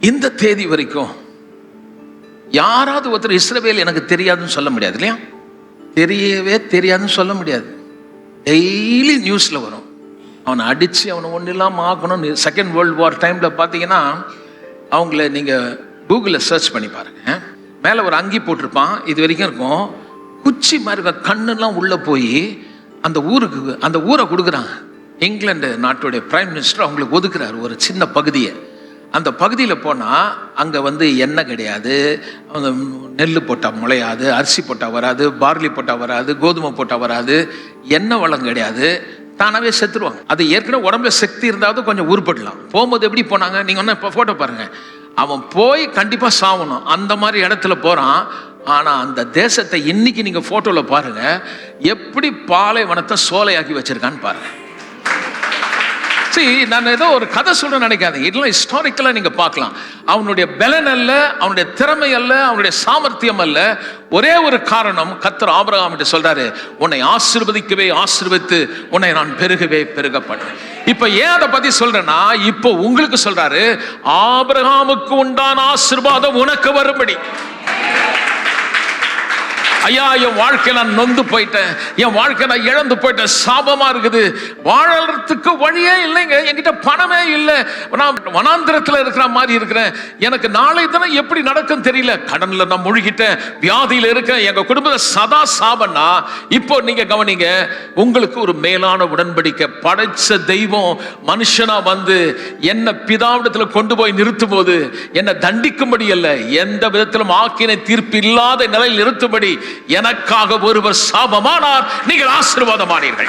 இந்த தேதி வரைக்கும் யாராவது ஒருத்தர் இஸ்ரவேல் எனக்கு தெரியாதுன்னு சொல்ல முடியாது இல்லையா? தெரியவே தெரியாதுன்னு சொல்ல முடியாது. டெய்லி நியூஸ்ல வரும், அவனை அடிச்சு அவனை ஒன்றும் இல்லாமல் ஆக்கணும். செகண்ட் வேர்ல்டு வார் டைம்ல பார்த்தீங்கன்னா அவங்கள நீங்க கூகுளில் சர்ச் பண்ணி பாருங்க. மேலே ஒரு அங்கி போட்டிருப்பான், இது வரைக்கும் இருக்கும், குச்சி மாதிரி கண்ணுலாம் உள்ள போய் அந்த ஊரை கொடுக்குறாங்க. இங்கிலாந்து நாட்டுடைய பிரைம் மினிஸ்டர் அவங்களுக்கு ஒதுக்குறாரு ஒரு சின்ன பகுதியை. அந்த பகுதியில் போனால் அங்கே எண்ணெய் கிடையாது, நெல் போட்டால் முளையாது, அரிசி போட்டால் வராது, பார்லி போட்டால் வராது, கோதுமை போட்டால் வராது, எண்ணெய் வளம் கிடையாது, தானாகவே செத்துருவாங்க. அது ஏற்கனவே உடம்புல சக்தி இருந்தாவது கொஞ்சம் உருப்படலாம். போகும்போது எப்படி போனாங்க, நீங்கள் ஒன்று இப்போ ஃபோட்டோ பாருங்கள், அவன் போய் கண்டிப்பாக சாவணும் அந்த மாதிரி இடத்துல போகிறான். ஆனால் அந்த தேசத்தை இன்னைக்கு நீங்கள் ஃபோட்டோவில் பாருங்கள், எப்படி பாலைவனத்தை சோலையாக்கி வச்சிருக்கான்னு பாருங்கள். நான் ஏதோ ஒரு கதை சொல்ற நினைக்காதீங்க, இதெல்லாம் ஹிஸ்டாரிக்கலா நீங்க பார்க்கலாம். அவனுடைய பலன் அல்ல, அவனுடைய திறமை அல்ல, அவனுடைய சாமர்த்தியம் அல்ல. ஒரே ஒரு காரணம், கர்த்தர் ஆபிரகாம் சொல்றாரு, உன்னை ஆசீர்வதிக்கவே ஆசீர்வதித்து உன்னை நான் பெருகவே பெருக பண்ணேன். இப்ப ஏன் அதை பத்தி சொல்றேன்னா, இப்போ உங்களுக்கு சொல்றாரு, ஆபிரகாமுக்கு உண்டான ஆசீர்வாதம் உனக்கு வரும்படி. ஐயா, என் வாழ்க்கை நான் நொந்து போயிட்டேன், என் வாழ்க்கை நான் இழந்து போயிட்டேன், சாபமா இருக்குது, வாழறதுக்கு வழியே இல்லைங்க, என்கிட்ட பணமே இல்லை, நான் வனாந்திரத்தில் இருக்கிற மாதிரி இருக்கிறேன், எனக்கு நாளை தினம் எப்படி நடக்கும் தெரியல, கடன்ல நான் முழுகிட்டேன், வியாதியில இருக்கேன், எங்க குடும்பத்தை சதா சாபன்னா. இப்போ நீங்க கவனிங்க, உங்களுக்கு ஒரு மேலான உடன்படிக்கை படைச்ச தெய்வம் மனுஷனா என்ன பிதாவிடத்துல கொண்டு போய் நிறுத்தும் போது என்ன தண்டிக்கும்படி அல்ல, எந்த விதத்திலும் ஆக்கினை தீர்ப்பு இல்லாத நிலையில் நிறுத்தும்படி எனக்காக ஒருவர் சாபமானார், நீங்கள் ஆசீர்வாதமானீர்கள்.